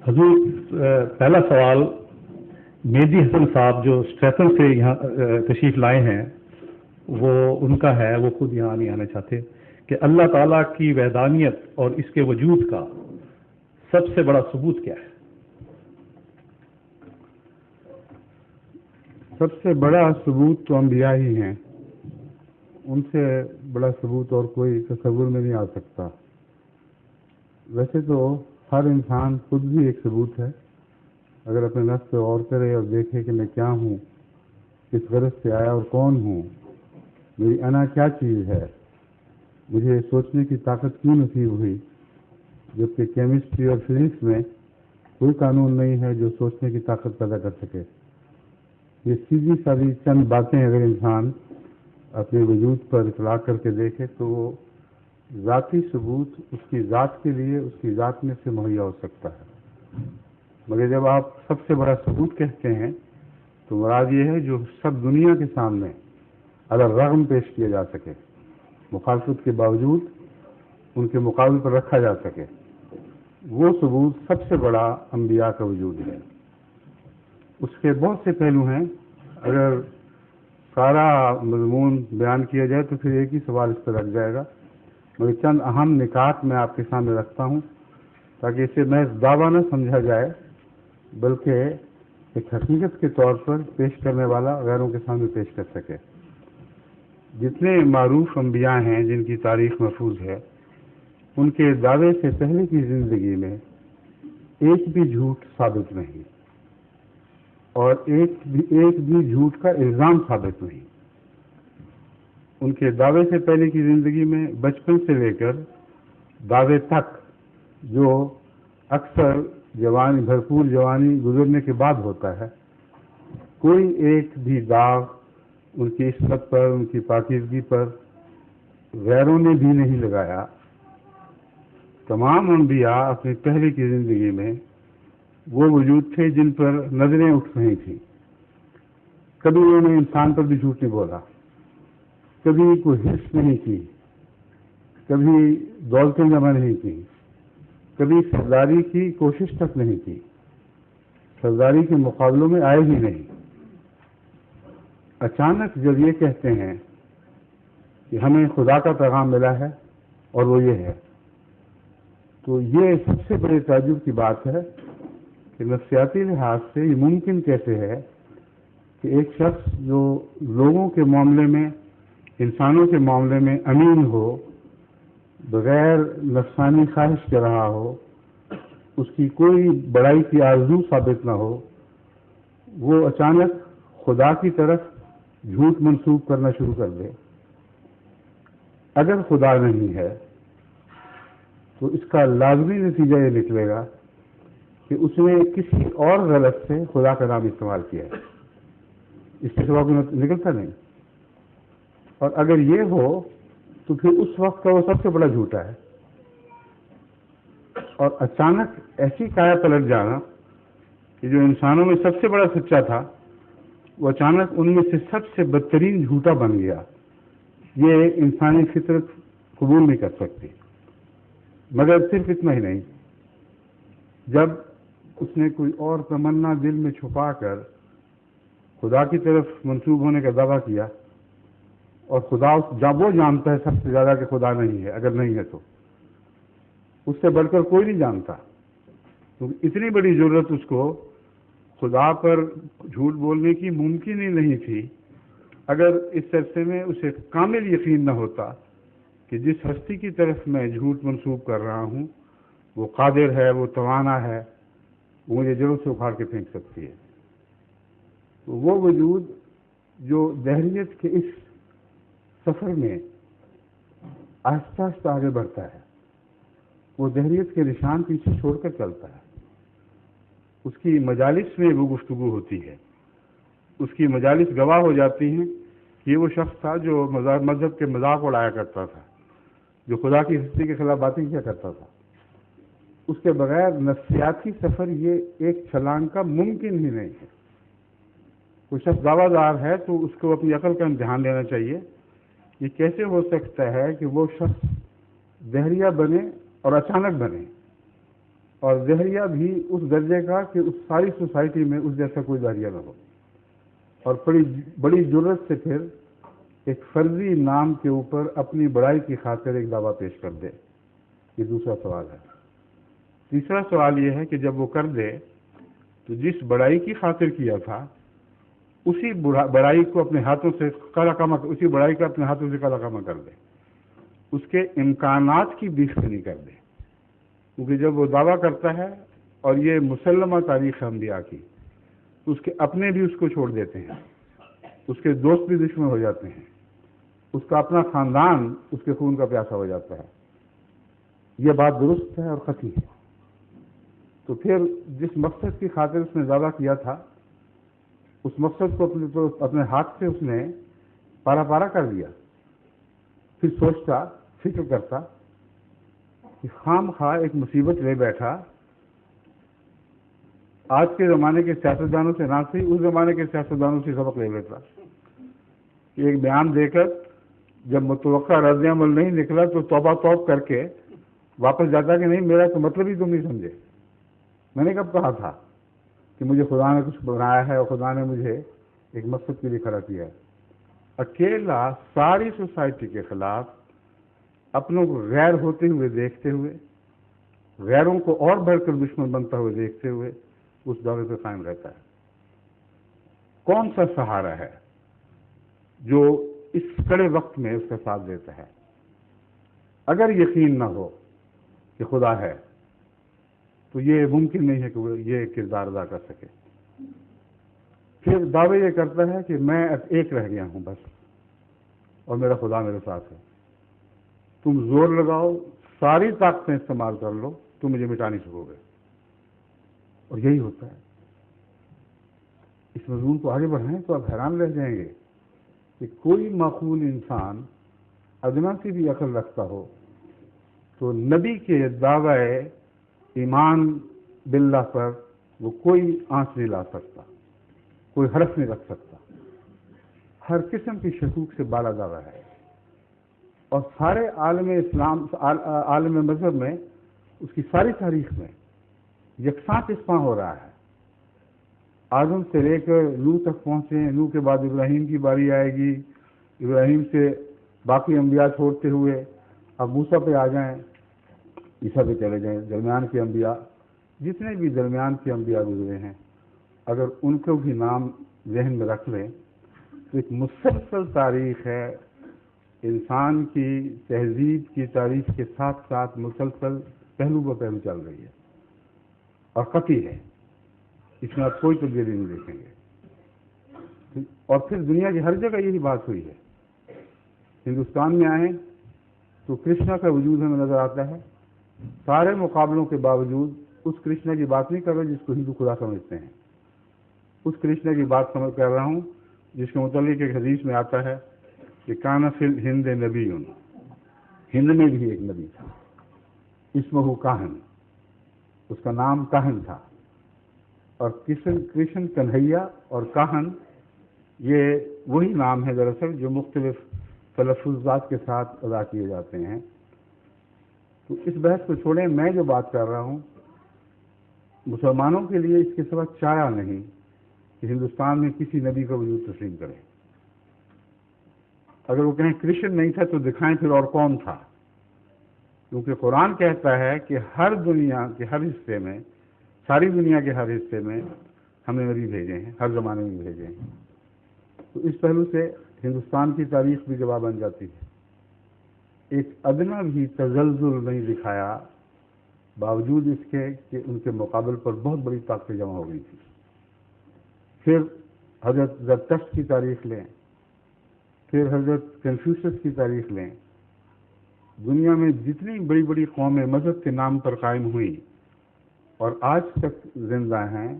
حضور پہلا سوال مہدی حسن صاحب جو اسٹریٹن سے یہاں تشریف لائے ہیں وہ ان کا ہے، وہ خود یہاں نہیں آنا چاہتے، کہ اللہ تعالیٰ کی وحدانیت اور اس کے وجود کا سب سے بڑا ثبوت کیا ہے؟ سب سے بڑا ثبوت تو انبیاء ہی ہیں، ان سے بڑا ثبوت اور کوئی تصور میں نہیں آ سکتا۔ ویسے تو ہر انسان خود بھی ایک ثبوت ہے، اگر اپنے نفس پہ غور کرے اور دیکھے کہ میں کیا ہوں، کس غرض سے آیا اور کون ہوں، میری انا کیا چیز ہے، مجھے سوچنے کی طاقت کیوں نصیب ہوئی، جبکہ کیمسٹری اور فزکس میں کوئی قانون نہیں ہے جو سوچنے کی طاقت پیدا کر سکے۔ یہ سیدھی سادی چند باتیں اگر انسان اپنے وجود پر اطلاق کر کے دیکھے تو وہ ذاتی ثبوت اس کی ذات کے لیے اس کی ذات میں سے مہیا ہو سکتا ہے۔ مگر جب آپ سب سے بڑا ثبوت کہتے ہیں تو مراد یہ ہے جو سب دنیا کے سامنے علی الرغم پیش کیا جا سکے، مخالفت کے باوجود ان کے مقابل پر رکھا جا سکے، وہ ثبوت سب سے بڑا انبیاء کا وجود ہے۔ اس کے بہت سے پہلو ہیں، اگر سارا مضمون بیان کیا جائے تو پھر ایک ہی سوال اس پر رکھ جائے گا، مگر چند اہم نکات میں آپ کے سامنے رکھتا ہوں تاکہ اسے محض دعویٰ نہ سمجھا جائے بلکہ ایک حقیقت کے طور پر پیش کرنے والا غیروں کے سامنے پیش کر سکے۔ جتنے معروف انبیاء ہیں جن کی تاریخ محفوظ ہے، ان کے دعوے سے پہلے کی زندگی میں ایک بھی جھوٹ ثابت نہیں اور ایک بھی جھوٹ کا الزام ثابت نہیں۔ ان کے دعوے سے پہلے کی زندگی میں بچپن سے لے کر دعوے تک، جو اکثر جوانی بھرپور جوانی گزرنے کے بعد ہوتا ہے، کوئی ایک بھی داغ ان کی عصمت پر، ان کی پاکیزگی پر غیروں نے بھی نہیں لگایا۔ تمام انبیاء اپنی پہلے کی زندگی میں وہ وجود تھے جن پر نظریں اٹھ رہی تھیں۔ کبھی انہوں نے انسان پر بھی جھوٹ نہیں بولا، کبھی کوئی حرص نہیں کی، کبھی دولتیں جمع نہیں کی، کبھی سرداری کی کوشش تک نہیں کی، سرداری کے مقابلوں میں آئے ہی نہیں۔ اچانک جب یہ کہتے ہیں کہ ہمیں خدا کا پیغام ملا ہے اور وہ یہ ہے، تو یہ سب سے بڑے تعجب کی بات ہے کہ نفسیاتی لحاظ سے یہ ممکن کیسے ہے کہ ایک شخص جو لوگوں کے معاملے میں، انسانوں کے معاملے میں امین ہو، بغیر نفسانی خواہش کے رہا ہو، اس کی کوئی بڑائی کی آرزو ثابت نہ ہو، وہ اچانک خدا کی طرف جھوٹ منسوب کرنا شروع کر دے۔ اگر خدا نہیں ہے تو اس کا لازمی نتیجہ یہ نکلے گا کہ اس نے کسی اور غلط سے خدا کا نام استعمال کیا ہے، اس کے سوا کوئی نکلتا نہیں۔ اور اگر یہ ہو تو پھر اس وقت کا وہ سب سے بڑا جھوٹا ہے۔ اور اچانک ایسی کایا پلٹ جانا کہ جو انسانوں میں سب سے بڑا سچا تھا وہ اچانک ان میں سے سب سے بدترین جھوٹا بن گیا، یہ انسانی فطرت قبول نہیں کر سکتی۔ مگر صرف اتنا ہی نہیں، جب اس نے کوئی اور تمنا دل میں چھپا کر خدا کی طرف منسوب ہونے کا دعویٰ کیا، اور خدا جب وہ جانتا ہے سب سے زیادہ کہ خدا نہیں ہے، اگر نہیں ہے تو اس سے بڑھ کر کوئی نہیں جانتا، تو اتنی بڑی ضرورت اس کو خدا پر جھوٹ بولنے کی ممکن ہی نہیں تھی اگر اس عرصے میں اسے کامل یقین نہ ہوتا کہ جس ہستی کی طرف میں جھوٹ منسوب کر رہا ہوں وہ قادر ہے، وہ توانا ہے، وہ مجھے جڑوں سے اکھاڑ کے پھینک سکتی ہے۔ تو وہ وجود جو دہریت کے اس سفر میں آہستہ آہستہ آگے بڑھتا ہے، وہ دہریت کے نشان پیچھے چھوڑ کر چلتا ہے۔ اس کی مجالس میں وہ گفتگو ہوتی ہے، اس کی مجالس گواہ ہو جاتی ہیں کہ یہ وہ شخص تھا جو مذہب کے مذاق اڑایا کرتا تھا، جو خدا کی ہستی کے خلاف باتیں کیا کرتا تھا۔ اس کے بغیر نفسیاتی سفر یہ ایک چھلانگ کا ممکن ہی نہیں ہے۔ کوئی شخص دعویٰ دار ہے تو اس کو اپنی عقل کا امتحان لینا چاہیے، یہ کیسے ہو سکتا ہے کہ وہ شخص دہریہ بنے اور اچانک بنے؟ اور دہریہ بھی اس درجے کا کہ اس ساری سوسائٹی میں اس جیسا کوئی دہریہ نہ ہو، اور بڑی جرت سے پھر ایک فرضی نام کے اوپر اپنی بڑائی کی خاطر ایک دعویٰ پیش کر دے۔ یہ دوسرا سوال ہے۔ تیسرا سوال یہ ہے کہ جب وہ کر دے تو جس بڑائی کی خاطر کیا تھا اسی بڑائی کو اپنے ہاتھوں سے اسی بڑائی کا اپنے ہاتھوں سے کلامہ کر دے، اس کے امکانات کی بیخ نہیں کر دے، کیونکہ جب وہ دعویٰ کرتا ہے اور یہ مسلمہ تاریخ انبیاء کی، تو اس کے اپنے بھی اس کو چھوڑ دیتے ہیں، اس کے دوست بھی دشمن ہو جاتے ہیں، اس کا اپنا خاندان اس کے خون کا پیاسا ہو جاتا ہے۔ یہ بات درست ہے اور قطعی ہے۔ تو پھر جس مقصد کی خاطر اس نے دعویٰ کیا تھا اس مقصد کو اپنے ہاتھ سے اس نے پارا کر دیا۔ پھر سوچتا، فکر کرتا کہ خام خواہ ایک مصیبت لے بیٹھا، آج کے زمانے کے سیاستدانوں سے نہ صحیح اس زمانے کے سیاستدانوں سے سبق لے لیتا کہ ایک بیان دے کر جب متوقع رد عمل نہیں نکلا تو توبہ توب کر کے واپس جاتا کہ نہیں میرا تو مطلب ہی تم نہیں سمجھے، میں نے کب کہا تھا کہ مجھے خدا نے کچھ بنایا ہے اور خدا نے مجھے ایک مقصد کے لیے کھڑا کیا ہے۔ اکیلا ساری سوسائٹی کے خلاف اپنوں کو غیر ہوتے ہوئے دیکھتے ہوئے، غیروں کو اور بڑھ کر دشمن بنتا ہوئے دیکھتے ہوئے اس دعوے پہ قائم رہتا ہے۔ کون سا سہارا ہے جو اس کڑے وقت میں اس کا ساتھ دیتا ہے؟ اگر یقین نہ ہو کہ خدا ہے تو یہ ممکن نہیں ہے کہ وہ یہ کردار ادا کر سکے۔ پھر دعوے یہ کرتا ہے کہ میں ایک رہ گیا ہوں بس اور میرا خدا میرے ساتھ ہے، تم زور لگاؤ، ساری طاقتیں استعمال کر لو، تم مجھے مٹا نہیں سکو گے۔ اور یہی ہوتا ہے۔ اس مضمون کو آگے بڑھائیں تو آپ حیران رہ جائیں گے کہ کوئی معقول انسان ادنا سی بھی عقل رکھتا ہو تو نبی کے دعوی ایمان باللہ پر وہ کوئی آنچ نہیں لا سکتا، کوئی حرف نہیں رکھ سکتا۔ ہر قسم کی شکوک سے بالا دعویٰ ہے، اور سارے عالم اسلام، عالم مذہب میں، اس کی ساری تاریخ میں یکساں چسپاں ہو رہا ہے۔ آدم سے لے کر نوح تک پہنچے، نوح کے بعد ابراہیم کی باری آئے گی، ابراہیم سے باقی انبیاء چھوڑتے ہوئے اب موسیٰ پہ آ جائیں، عیسیٰ پہ چلے جائیں، درمیان کے انبیاء جتنے بھی درمیان کے انبیاء گزرے ہیں اگر ان کو بھی نام ذہن میں رکھ لیں تو ایک مسلسل تاریخ ہے، انسان کی تہذیب کی تاریخ کے ساتھ ساتھ مسلسل پہلو بہ پہلو چل رہی ہے اور قطعی ہے، اس میں آپ کوئی تبدیلی نہیں دیکھیں گے۔ اور پھر دنیا کی ہر جگہ یہی بات ہوئی ہے۔ ہندوستان میں آئیں تو کرشنا کا وجود ہمیں نظر آتا ہے، سارے مقابلوں کے باوجود اس کرشنا کی بات نہیں کر رہا جس کو ہندو خدا سمجھتے ہیں، اس کرشنا کی بات کر رہا ہوں جس کے متعلق ایک حدیث میں آتا ہے کہ کان فی الہند نبی، ہند میں بھی ایک نبی تھا، اسمہ کاہن، اس کا نام کاہن تھا۔ اور کرشن کنہیا اور کاہن یہ وہی نام ہے دراصل جو مختلف تلفظات کے ساتھ ادا کیے جاتے ہیں۔ تو اس بحث کو چھوڑیں، میں جو بات کر رہا ہوں مسلمانوں کے لیے اس کے سوا چارہ نہیں کہ ہندوستان میں کسی نبی کا وجود تسلیم کریں۔ اگر وہ کہیں کرشن نہیں تھا تو دکھائیں پھر اور کون تھا، کیونکہ قرآن کہتا ہے کہ ہر دنیا کے ہر حصے میں، ساری دنیا کے ہر حصے میں ہم نے نبی بھیجے ہیں، ہر زمانے میں بھیجے ہیں۔ تو اس پہلو سے ہندوستان کی تاریخ بھی گواہ بن جاتی ہے۔ ایک ادنا بھی تزلزل نہیں دکھایا باوجود اس کے کہ ان کے مقابل پر بہت بڑی طاقتیں جمع ہو گئی تھی۔ پھر حضرت زرتشت کی تاریخ لیں، پھر حضرت کنفیوشس کی تاریخ لیں، دنیا میں جتنی بڑی بڑی قومیں مذہب کے نام پر قائم ہوئی اور آج تک زندہ ہیں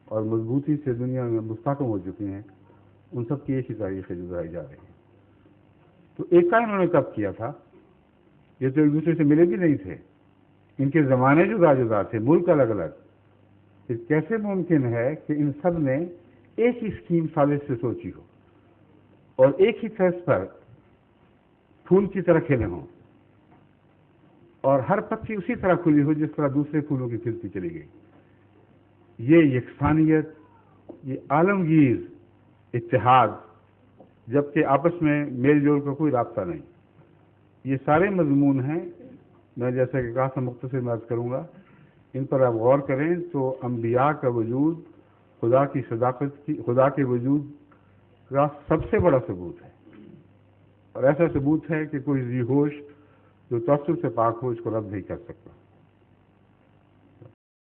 اور مضبوطی سے دنیا میں مستحکم ہو چکی ہیں، ان سب کی ایک ہی تاریخ ہے جو دہرائی جا رہی ہے۔ تو ایک کا انہوں نے کب کیا تھا؟ یہ تو ایک دوسرے سے ملے بھی نہیں تھے، ان کے زمانے جدا جدا تھے، ملک الگ الگ۔ پھر کیسے ممکن ہے کہ ان سب نے ایک ہی اسکیم سازش سے سوچی ہو اور ایک ہی فیس پر پھول کی طرح کھلے ہوں اور ہر پتی اسی طرح کھلی ہو جس طرح دوسرے پھولوں کی کھلتی چلی گئی. یہ یکسانیت، یہ عالمگیر اتحاد، جبکہ آپس میں میل جول کا کوئی رابطہ نہیں. یہ سارے مضمون ہیں، میں جیسا کہ کہا تھا مختصر میں عرض کروں گا. ان پر آپ غور کریں تو انبیاء کا وجود خدا کی صداقت کی، خدا کے وجود کا سب سے بڑا ثبوت ہے. اور ایسا ثبوت ہے کہ کوئی ذی ہوش جو تعصب سے پاک ہو اس کو رد نہیں کر سکتا.